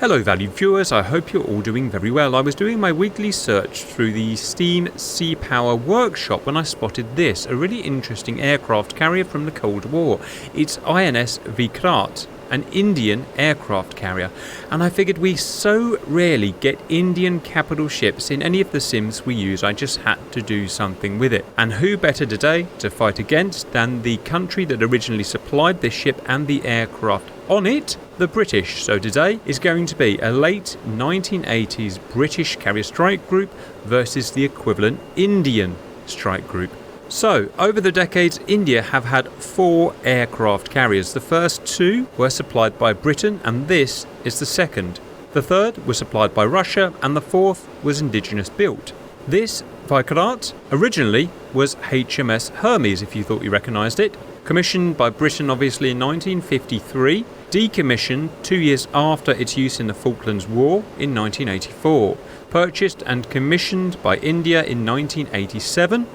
Hello valued viewers, I hope you're all doing very well. I was doing my weekly search through the Steam Sea Power workshop when I spotted this, a really interesting aircraft carrier from the Cold War. It's INS Viraat, an Indian aircraft carrier, and I figured we so rarely get Indian capital ships in any of the sims we use, I just had to do something with it. And who better today to fight against than the country that originally supplied this ship and the aircraft on it, the British. So today is going to be a late 1980s British carrier strike group versus the equivalent Indian strike group. So, over the decades, India have had 4 aircraft carriers. The first 2 were supplied by Britain, and this is the second. The third was supplied by Russia, and the fourth was indigenous built. This Viraat originally was HMS Hermes, if you thought you recognised it. Commissioned by Britain obviously in 1953, decommissioned 2 years after its use in the Falklands War in 1984. Purchased and commissioned by India in 1987.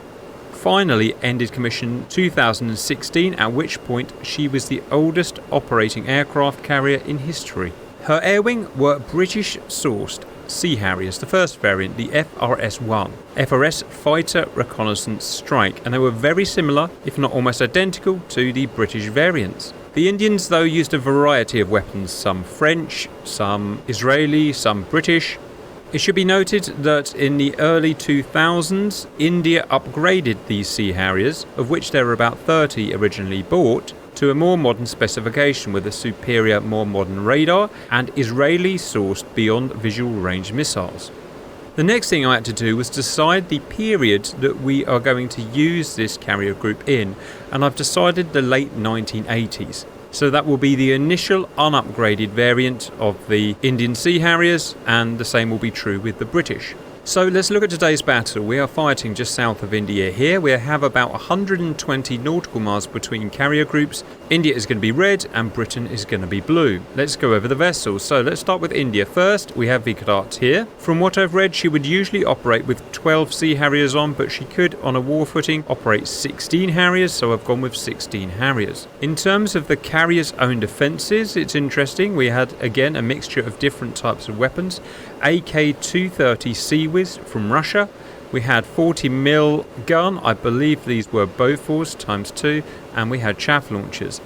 Finally ended commission 2016, at which point she was the oldest operating aircraft carrier in history. Her air wing were British sourced Sea Harriers, the first variant, the FRS-1, FRS Fighter Reconnaissance Strike, and they were very similar, if not almost identical, to the British variants. The Indians, though, used a variety of weapons, some French, some Israeli, some British. It should be noted that in the early 2000s, India upgraded these Sea Harriers, of which there were about 30 originally bought, to a more modern specification with a superior, more modern radar and Israeli-sourced beyond visual range missiles. The next thing I had to do was decide the period that we are going to use this carrier group in, and I've decided the late 1980s. So that will be the initial unupgraded variant of the Indian Sea Harriers, and the same will be true with the British. So let's look at today's battle. We are fighting just south of India here. We have about 120 nautical miles between carrier groups. India is going to be red and Britain is going to be blue. Let's go over the vessels. So let's start with India. First, we have Viraat here. From what I've read, she would usually operate with 12 Sea Harriers on, but she could, on a war footing, operate 16 Harriers, so I've gone with 16 Harriers. In terms of the carrier's own defences, it's interesting. We had, again, a mixture of different types of weapons. AK-230 Seawiz from Russia. We had 40mm gun, I believe these were Bofors ×2, and we had chaff launchers.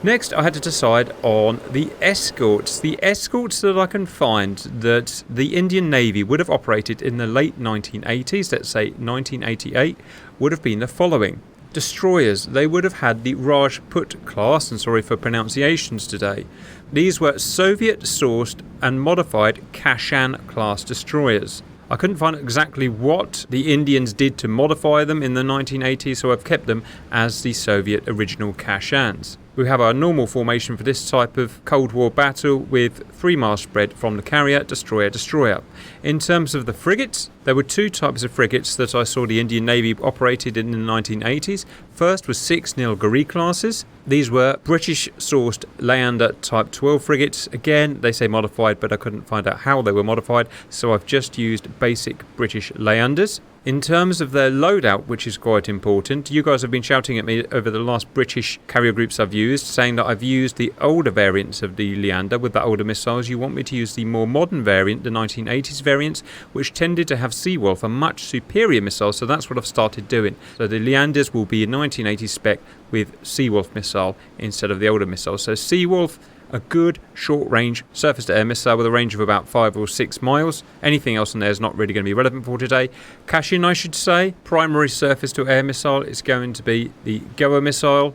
Next, I had to decide on the escorts. The escorts that I can find that the Indian Navy would have operated in the late 1980s, let's say 1988, would have been the following. Destroyers, they would have had the Rajput class, and sorry for pronunciations today. These were Soviet-sourced and modified Kashan class destroyers. I couldn't find exactly what the Indians did to modify them in the 1980s, so I've kept them as the Soviet original Kashans. We have our normal formation for this type of Cold War battle with 3-mile spread from the carrier, destroyer, destroyer. In terms of the frigates, there were 2 types of frigates that I saw the Indian Navy operated in the 1980s. First was 6 Nilgiri classes. These were British-sourced Leander Type 12 frigates. Again, they say modified, but I couldn't find out how they were modified, so I've just used basic British Leanders. In terms of their loadout, which is quite important, you guys have been shouting at me over the last British carrier groups I've used, saying that I've used the older variants of the Leander with the older missiles. You want me to use the more modern variant, the 1980s variants, which tended to have Seawolf, a much superior missile, so that's what I've started doing. So the Leanders will be a 1980s spec with Seawolf missile instead of the older missile. So Seawolf, a good short-range surface-to-air missile with a range of about 5 or 6 miles. Anything else in there is not really going to be relevant for today. Kashin, I should say, primary surface-to-air missile is going to be the Goa missile,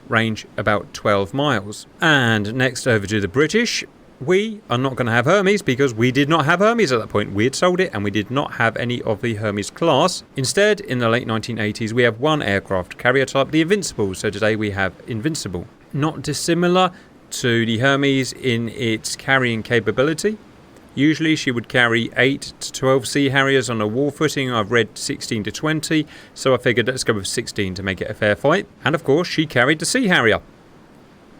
range about 12 miles. And next over to the British. We are not going to have Hermes because we did not have Hermes at that point. We had sold it and we did not have any of the Hermes class. Instead, in the late 1980s, we have one aircraft carrier type, the Invincible. So today we have Invincible. Not dissimilar to the Hermes in its carrying capability. Usually she would carry 8 to 12 Sea Harriers on a war footing. I've read 16 to 20, so I figured let's go with 16 to make it a fair fight. And of course she carried the Sea Harrier.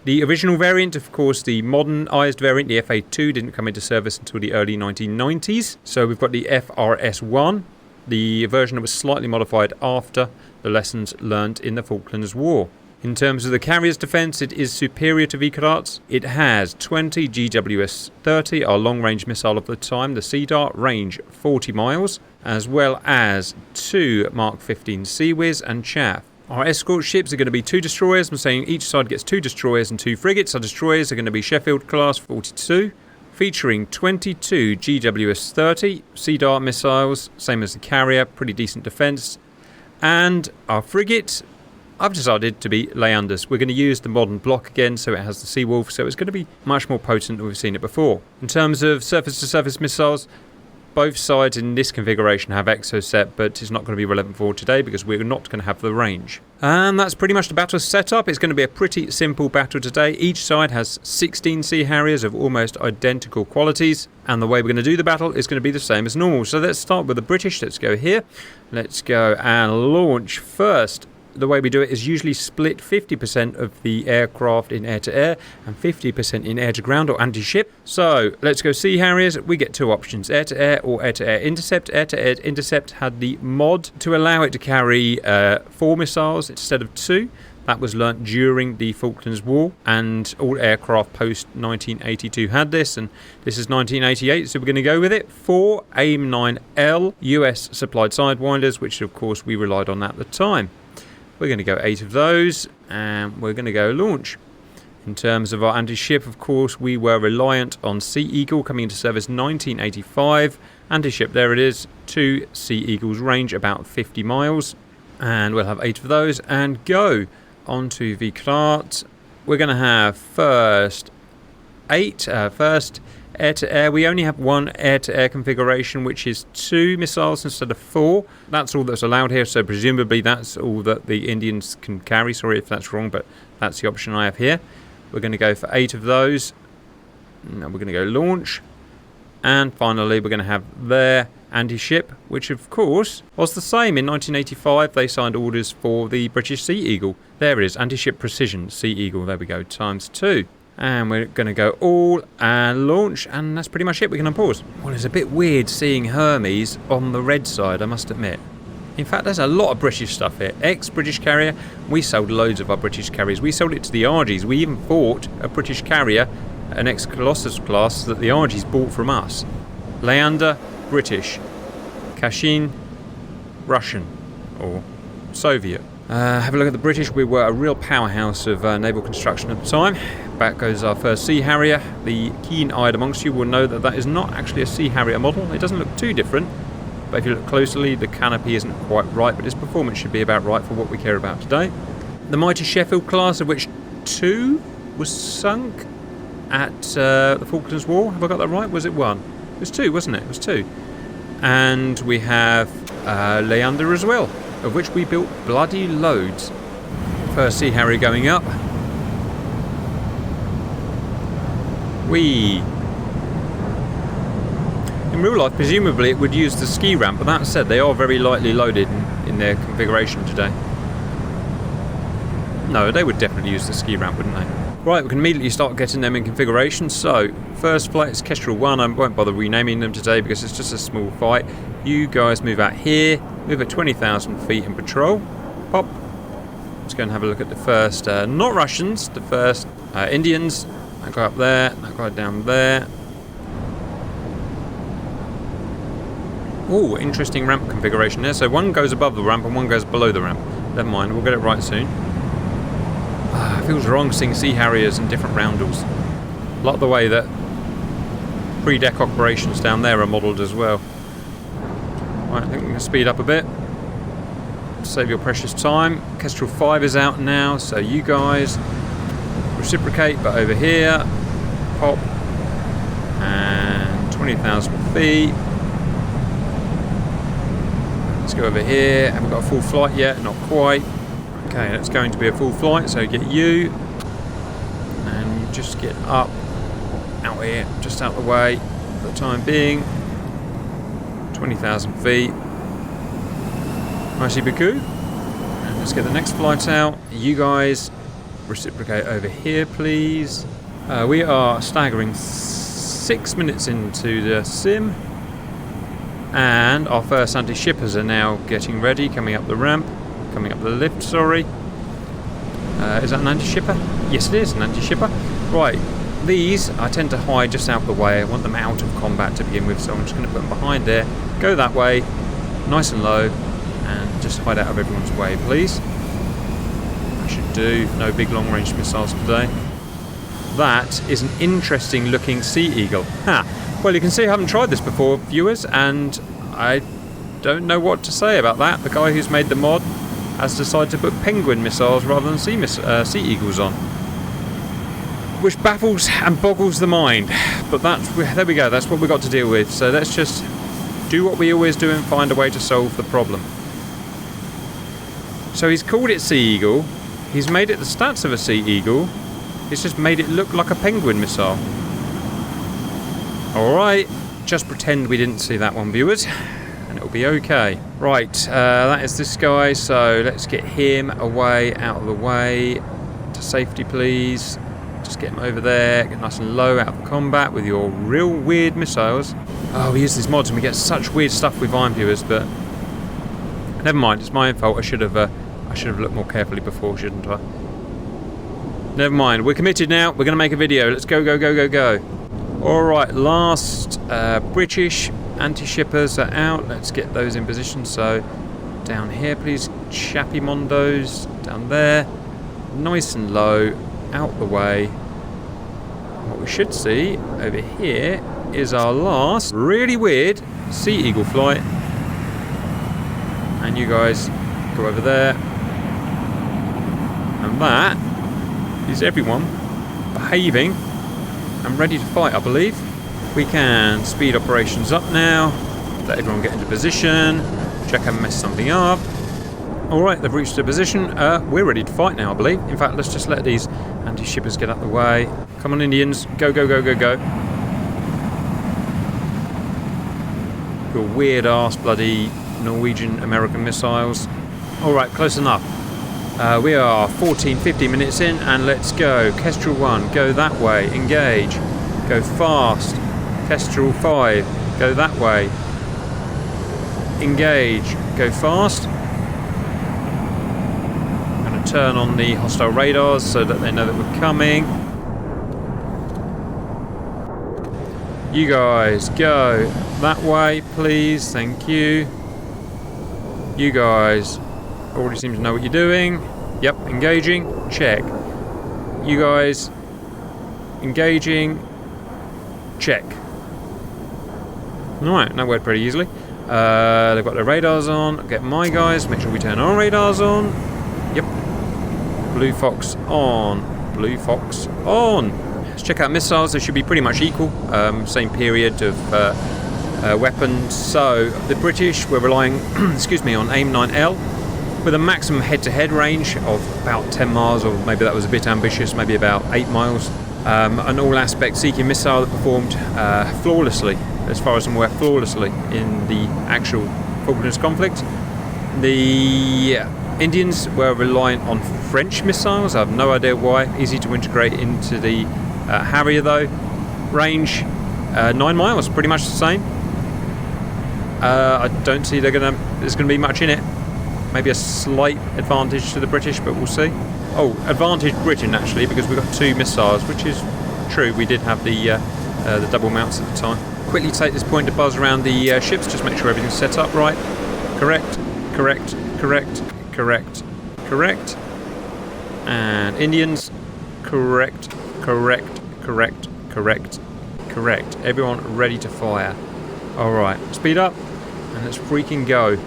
The original variant, of course, the modernised variant, the FA2, didn't come into service until the early 1990s. So we've got the FRS-1, the version that was slightly modified after the lessons learnt in the Falklands War. In terms of the carrier's defence, it is superior to Viraat's. It has 20 GWS-30, our long-range missile of the time, the Sea Dart, range 40 miles, as well as 2 Mark 15 Seawiz and Chaff. Our escort ships are going to be 2 destroyers. I'm saying each side gets 2 destroyers and 2 frigates. Our destroyers are going to be Sheffield class 42, featuring 22 GWS-30 Sea Dart missiles, same as the carrier, pretty decent defence. And our frigate, I've decided to be Leanders. We're going to use the modern block again, so it has the Seawolf, so it's going to be much more potent than we've seen it before. In terms of surface-to-surface missiles, both sides in this configuration have Exocet, but it's not going to be relevant for today because we're not going to have the range. And that's pretty much the battle setup. It's going to be a pretty simple battle today. Each side has 16 Sea Harriers of almost identical qualities, and the way we're going to do the battle is going to be the same as normal. So let's start with the British. Let's go here. Let's go and launch first. The way we do it is usually split 50% of the aircraft in air-to-air and 50% in air-to-ground or anti-ship. So let's go Sea Harriers. We get 2 options, air-to-air or air-to-air intercept. Air-to-air intercept had the mod to allow it to carry 4 missiles instead of 2. That was learnt during the Falklands War, and all aircraft post 1982 had this, and this is 1988, so we're going to go with it. 4 AIM-9L US supplied sidewinders, which of course we relied on at the time. We're going to go 8 of those, and we're going to go launch. In terms of our anti-ship, of course, we were reliant on Sea Eagle coming into service 1985. Anti-ship, there it is, 2 Sea Eagles, range about 50 miles. And we'll have 8 of those, and go on to Viraat. We're going to have first air-to-air. We only have 1 air-to-air configuration, which is 2 missiles instead of 4. That's all that's allowed here, so presumably that's all that the Indians can carry. Sorry if that's wrong, but that's the option I have here. We're going to go for 8 of those. Now we're going to go launch. And finally, we're going to have their anti-ship, which of course was the same. In 1985, they signed orders for the British Sea Eagle. There it is, anti-ship precision Sea Eagle. There we go, times 2. And we're going to go all and launch, and that's pretty much it. We can unpause. Well, it's a bit weird seeing Hermes on the red side, I must admit. In fact, there's a lot of British stuff here. Ex-British carrier. We sold loads of our British carriers. We sold it to the Argies. We even bought a British carrier, an ex-Colossus class, that the Argies bought from us. Leander, British. Kashin, Russian or Soviet. Have a look at the British. We were a real powerhouse of naval construction at the time. Back goes our first Sea Harrier. The keen-eyed amongst you will know that that is not actually a Sea Harrier model. It doesn't look too different, but if you look closely, the canopy isn't quite right, but its performance should be about right for what we care about today. The mighty Sheffield class, of which 2 was sunk at the Falklands War. Have I got that right? Was it 1? It was 2, wasn't it? It was 2. And we have Leander as well, of which we built bloody loads. First Sea Harrier going up. In real life, presumably it would use the ski ramp, but that said, they are very lightly loaded in their configuration today. No, they would definitely use the ski ramp, wouldn't they? Right, we can immediately start getting them in configuration. So, first flight is Kestrel 1. I won't bother renaming them today because it's just a small fight. You guys move out here, move at 20,000 feet in patrol. Pop. Let's go and have a look at the first, not Russians, the first Indians. That guy up there, that guy down there. Oh, interesting ramp configuration there. So one goes above the ramp and one goes below the ramp. Never mind, we'll get it right soon. It feels wrong seeing Sea Harriers and different roundels. A lot of the way that pre-deck operations down there are modelled as well. Right, I think we can speed up a bit. Save your precious time. Kestrel 5 is out now, so you guys reciprocate, but over here, pop, and 20,000 feet. Let's go over here. Haven't got a full flight yet, not quite. Okay, that's going to be a full flight, so get you, and you just get up, out here, just out the way for the time being. 20,000 feet. Merci beaucoup. And let's get the next flight out. You guys reciprocate over here, please. We are staggering 6 minutes into the sim, and our first anti-shippers are now getting ready, coming up the ramp, coming up the lift, sorry. Is that an anti-shipper? Yes, it is an anti-shipper. Right, these I tend to hide just out of the way. I want them out of combat to begin with, so I'm just going to put them behind there. Go that way, nice and low, and just hide out of everyone's way, please. I should do. No big long-range missiles today. That is an interesting looking Sea Eagle. Ha! Well, you can see I haven't tried this before, viewers, and I don't know what to say about that. The guy who's made the mod has decided to put Penguin missiles rather than Sea Eagles on, which baffles and boggles the mind. But there we go, that's what we've got to deal with. So let's just do what we always do and find a way to solve the problem. So he's called it Sea Eagle, he's made it the stats of a Sea Eagle, he's just made it look like a Penguin missile. Alright, just pretend we didn't see that one, viewers, and it'll be okay. Right, that is this guy, so let's get him away, out of the way, to safety please. Just get him over there, get nice and low out of combat with your real weird missiles. Oh, we use these mods and we get such weird stuff with iron, viewers, but never mind, it's my own fault. I should have looked more carefully before, shouldn't I? Never mind, we're committed now, we're going to make a video. Let's go, go, go, go, go. Alright, last British anti-shippers are out. Let's get those in position. So, down here please, Chappy Mondos, down there. Nice and low, out the way. What we should see over here is our last really weird Sea Eagle flight. And you guys go over there. And that is everyone behaving and ready to fight, I believe. We can speed operations up now, let everyone get into position, check and mess something up. Alright, they've reached a position. We're ready to fight now, I believe. In fact, let's just let these anti-shippers get out the way. Come on, Indians. Go, go, go, go, go. Your weird-ass bloody Norwegian-American missiles. Alright, close enough. We are 15 minutes in, and let's go. Kestrel 1, go that way, engage. Go fast. Kestrel 5, go that way. Engage, go fast. I'm going to turn on the hostile radars so that they know that we're coming. You guys, go that way, please, thank you. You guys already seem to know what you're doing. Yep, engaging, check. You guys, engaging, check. Alright, that worked pretty easily. They've got their radars on. Get my guys, make sure we turn our radars on. Yep. Blue Fox on. Blue Fox on. Let's check out missiles, they should be pretty much equal. Same period of weapons. So, the British were relying excuse me, on AIM-9L with a maximum head-to-head range of about 10 miles, or maybe that was a bit ambitious, maybe about 8 miles. An all-aspect seeking missile that performed flawlessly, as far as I'm aware, flawlessly in the actual Falklands conflict. The Indians were reliant on French missiles. I have no idea why. Easy to integrate into the Harrier though. Range 9 miles, pretty much the same. I don't see there's going to be much in it. Maybe a slight advantage to the British, but we'll see. Oh, advantage Britain actually, because we've got 2 missiles, which is true. We did have the double mounts at the time. Quickly take this point to buzz around the ships, just make sure everything's set up right. Correct, correct, correct, correct, correct. And Indians, correct, correct, correct, correct, correct. Everyone ready to fire. Alright, speed up, and let's freaking go.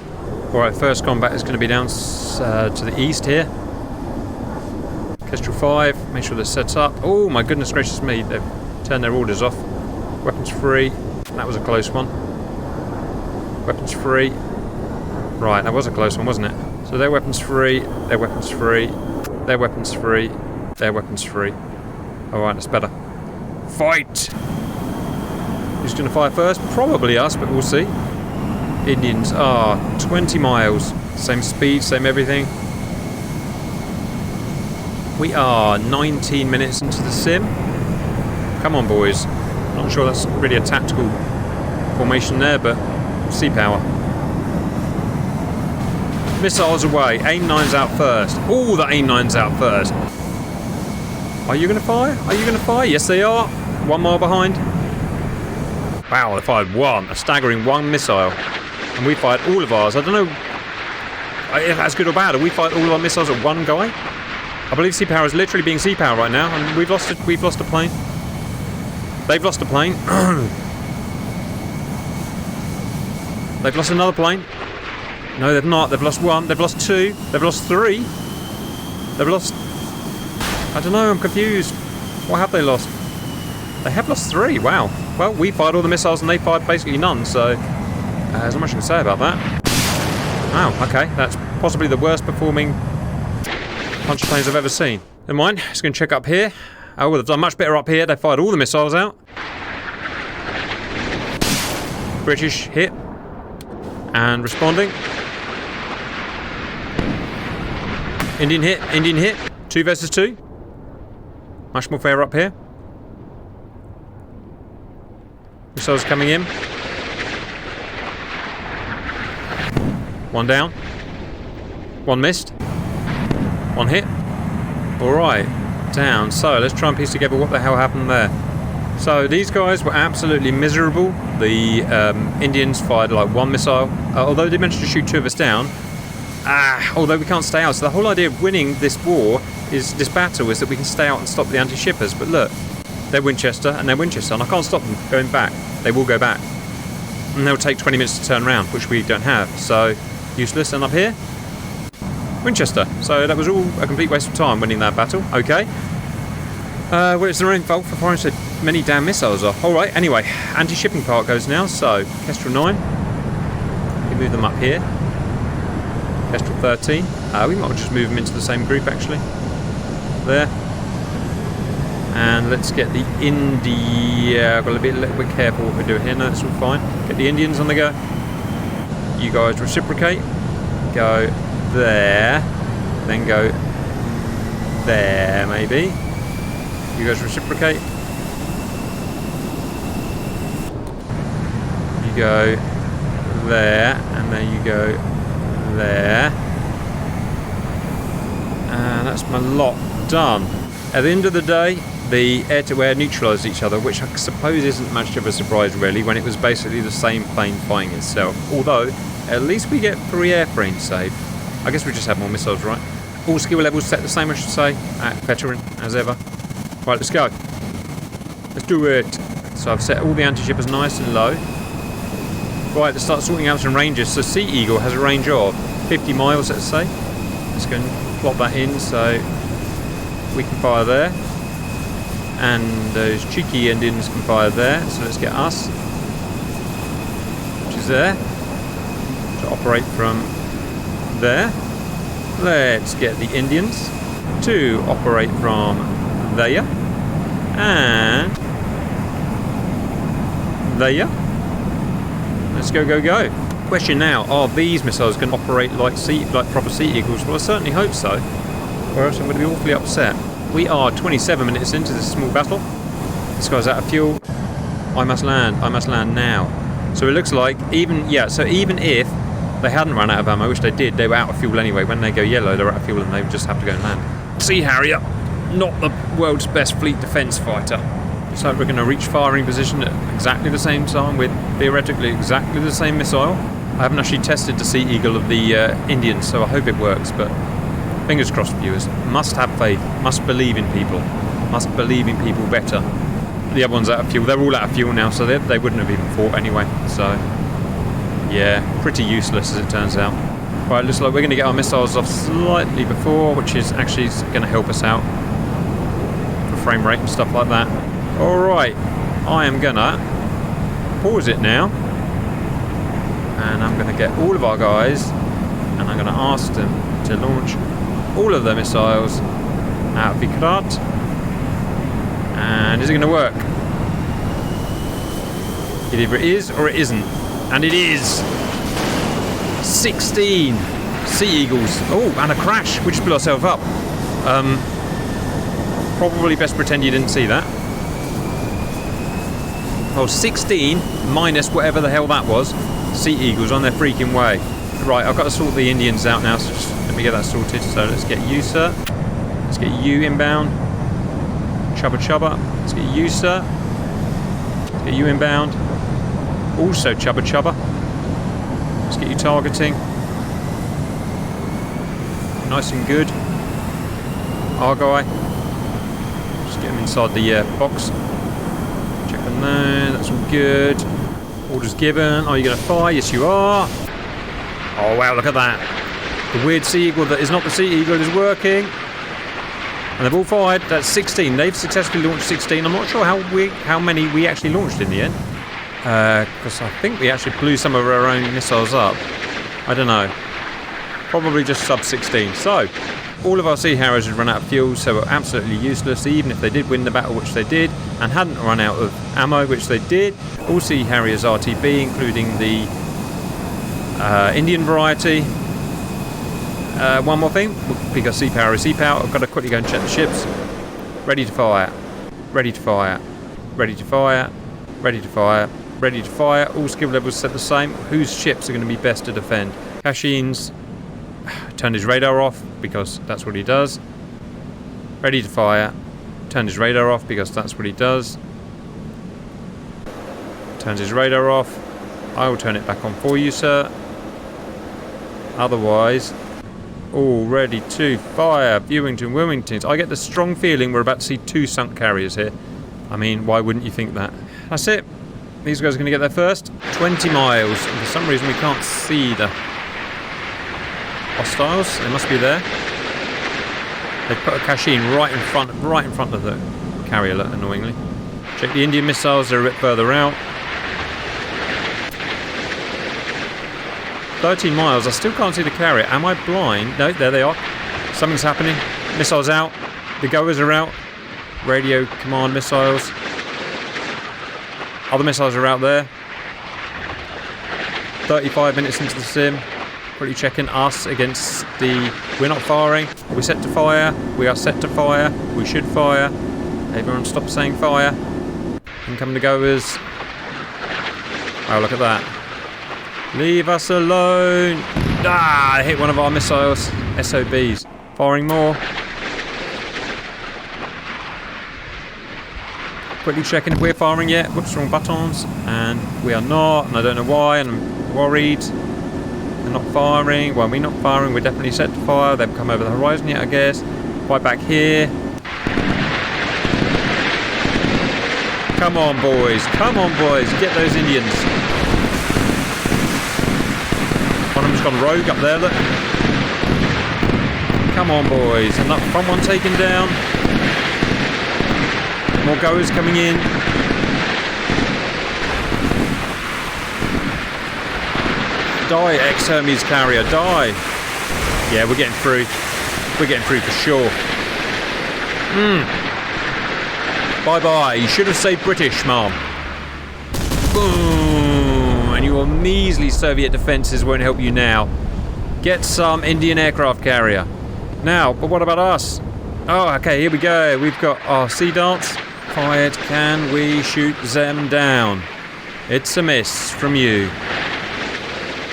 Alright, first combat is going to be down to the east here. Kestrel 5, make sure they're set up. Oh my goodness gracious me, they've turned their orders off. Weapons free, that was a close one. Weapons free. Right, that was a close one, wasn't it? So their weapons free, their weapons free, their weapons free, their weapons free. Alright, that's better. Fight! Who's going to fire first? Probably us, but we'll see. Indians are 20 miles. Same speed, same everything. We are 19 minutes into the sim. Come on, boys. Not sure that's really a tactical formation there, but sea power. Missiles away. AIM-9's out first. All the AIM-9's out first. Are you going to fire? Are you going to fire? Yes, they are. 1 mile behind. Wow, they fired one. A staggering 1 missile. And we fired all of ours. I don't know if that's good or bad. Have we fired all of our missiles at one guy? I believe Sea Power is literally being Sea Power right now. And we've lost a plane. They've lost a plane. They've lost another plane. No, they've not. They've lost 1. They've lost 2. They've lost 3. They've lost... I don't know. I'm confused. What have they lost? They have lost 3. Wow. Well, we fired all the missiles and they fired basically none. So, there's not much I can say about that. Wow. Okay. That's possibly the worst performing bunch of planes I've ever seen. Never mind. Just going to check up here. Oh, well, they've done much better up here. They fired all the missiles out. British hit. And responding. Indian hit. Indian hit. 2 versus 2. Much more fair up here. Missiles coming in. 1 down. 1 missed. 1 hit. Alright. Down. So let's try and piece together what the hell happened there. So these guys were absolutely miserable. The Indians fired like 1 missile. Although they managed to shoot 2 of us down. Although we can't stay out. So the whole idea of winning this battle is that we can stay out and stop the anti-shippers. But look, they're Winchester and they're Winchester, and I can't stop them going back. They will go back. And they'll take 20 minutes to turn around, which we don't have. So, useless. And up here, Winchester. So that was all a complete waste of time winning that battle. Okay. Well, it's their own fault for firing so many damn missiles off. Alright, anyway, anti-shipping part goes now. So, Kestrel 9. We move them up here. Kestrel 13. We might just move them into the same group, actually. There. And let's get the India. I've got to be a little bit careful what we're doing here. No, that's all fine. Get the Indians on the go. You guys reciprocate. Go there. Then go there, maybe. You guys reciprocate. You go there. And then you go there. And that's my lot done. At the end of the day, the air-to-air neutralised each other, which I suppose isn't much of a surprise really, when it was basically the same plane fighting itself. Although, at least we get 3 airframes saved. I guess we just have more missiles, right? All skill levels set the same, I should say. Veteran, as ever. Right, let's go. Let's do it. So I've set all the anti-shippers nice and low. Right, let's start sorting out some ranges. So Sea Eagle has a range of 50 miles, let's say. Let's go and plot that in so we can fire there. And those cheeky Indians can fire there. So let's get us, which is there, to operate from there. Let's get the Indians to operate from there. And there. Let's go, go, go. Question now, are these missiles going to operate like proper Sea Eagles? Well, I certainly hope so, or else I'm going to be awfully upset. We are 27 minutes into this small battle. This guy's out of fuel. I must land now. So it looks like, even if they hadn't run out of ammo, which they did, they were out of fuel anyway. When they go yellow, they're out of fuel and they just have to go and land. Sea Harrier, not the world's best fleet defence fighter. So we're going to reach firing position at exactly the same time with theoretically exactly the same missile. I haven't actually tested the Sea Eagle of the Indians, so I hope it works, but fingers crossed, viewers. Must have faith, must believe in people, must believe in people better. The other one's out of fuel. They're all out of fuel now, so they wouldn't have even fought anyway. So, yeah, pretty useless as it turns out. Right, looks like we're going to get our missiles off slightly before, which is actually going to help us out for frame rate and stuff like that. Alright, I am going to pause it now, and I'm going to get all of our guys, and I'm going to ask them to launch all of their missiles out of Viraat. And is it going to work? It either is or it isn't. And it is! 16 Sea Eagles. Oh, and a crash. We just blew ourselves up. Probably best pretend you didn't see that. Well, 16 minus whatever the hell that was. Sea Eagles on their freaking way. Right, I've got to sort the Indians out now, so just let me get that sorted. So let's get you, sir. Let's get you inbound. Chubba chubba. Let's get you, sir. Let's get you inbound. Also chubba chubba. Let's get you targeting. Nice and good. Our guy. Just get him inside the box. Check on there. That's all good. Orders given. Are you going to fire? Yes, you are. Oh, wow, look at that. The weird Sea Eagle that is not the Sea Eagle is working. And they've all fired. That's 16. They've successfully launched 16. I'm not sure how many we actually launched in the end. Because I think we actually blew some of our own missiles up. I don't know. Probably just sub 16. So, all of our Sea Harriers had run out of fuel, so were absolutely useless, even if they did win the battle, which they did, and hadn't run out of ammo, which they did. All Sea Harriers RTB, including the Indian variety. One more thing, because sea power is sea power. I've got to quickly go and check the ships. Ready to fire. Ready to fire. Ready to fire. Ready to fire. Ready to fire. All skill levels set the same. Whose ships are going to be best to defend? Kashin's turned his radar off because that's what he does. Ready to fire. Turned his radar off because that's what he does. Turns his radar off. I will turn it back on for you, sir. Otherwise, all ready to fire. Viewington, Wilmingtons. I get the strong feeling we're about to see 2 sunk carriers here. I mean, why wouldn't you think that? That's it. These guys are going to get there first. 20 miles. And for some reason, we can't see the hostiles. They must be there. They put a Kashin right in front of the carrier, annoyingly. Check the Indian missiles. They're a bit further out. 13 miles. I still can't see the carrier. Am I blind? No, there they are. Something's happening. Missiles out. The goers are out. Radio command missiles. Other missiles are out there. 35 minutes into the sim. Quickly checking us against the... We're not firing. Are we set to fire? We are set to fire. We should fire. Everyone stop saying fire. In come the goers. Oh, look at that. Leave us alone. Ah, I hit one of our missiles. SOBs. Firing more. Quickly checking if we're firing yet. Whoops, wrong buttons. And we are not. And I don't know why. And I'm worried. They're not firing. Well, we're not firing. We're definitely set to fire. They've come over the horizon yet, I guess. Right back here. Come on, boys. Come on, boys. Get those Indians. One of them's gone rogue up there, look. Come on, boys. And that front one taken down. More goers coming in. Die, ex-Hermes carrier, die. Yeah, we're getting through. We're getting through for sure. Bye-bye. You should have stayed British, Mom. Boom. And your measly Soviet defences won't help you now. Get some Indian aircraft carrier. Now, but what about us? Oh, okay, here we go. We've got our sea darts. Fired. Can we shoot them down? It's a miss from you.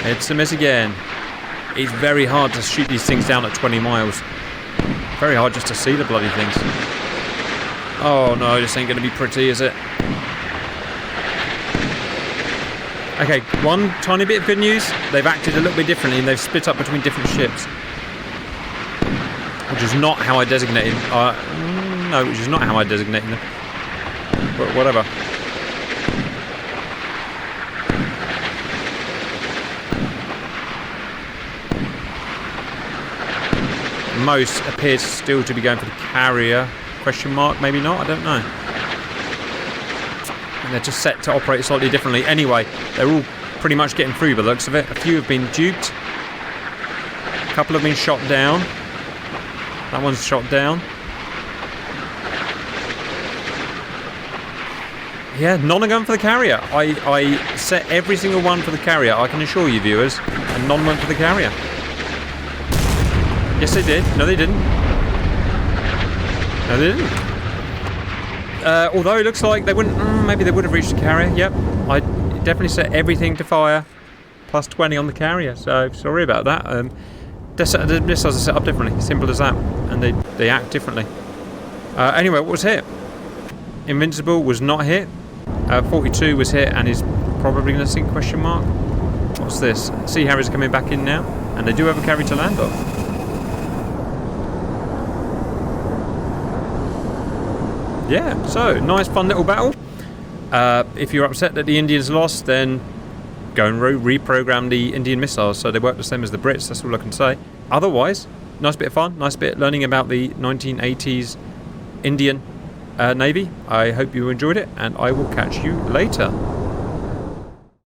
It's a miss again. It's very hard to shoot these things down at 20 miles. Very hard just to see the bloody things. Oh no, this ain't going to be pretty, is it? Okay, one tiny bit of good news. They've acted a little bit differently and they've split up between different ships. Which is not how I designated... no, which is not how I designated them. But whatever. Most appears still to be going for the carrier. Question mark? Maybe not. I don't know. And they're just set to operate slightly differently. Anyway, they're all pretty much getting through by the looks of it. A few have been duped. A couple have been shot down. That one's shot down. Yeah, none are going for the carrier. I set every single one for the carrier, I can assure you, viewers, and none went for the carrier. Yes, they did. No, they didn't. No, they didn't. Although it looks like they wouldn't... maybe they would have reached the carrier. Yep. I definitely set everything to fire. plus 20 on the carrier, so sorry about that. The missiles are set up differently, simple as that, and they act differently. Anyway, what was hit? Invincible was not hit. 42 was hit and is probably going to sink, question mark. What's this? Sea Harriers are coming back in now, and they do have a carry to land off. Yeah, so nice fun little battle. If you're upset that the Indians lost, then go and reprogram the Indian missiles so they work the same as the Brits. That's all I can say. Otherwise, nice bit of fun, nice bit learning about the 1980s Indian Navy. I hope you enjoyed it, and I will catch you later.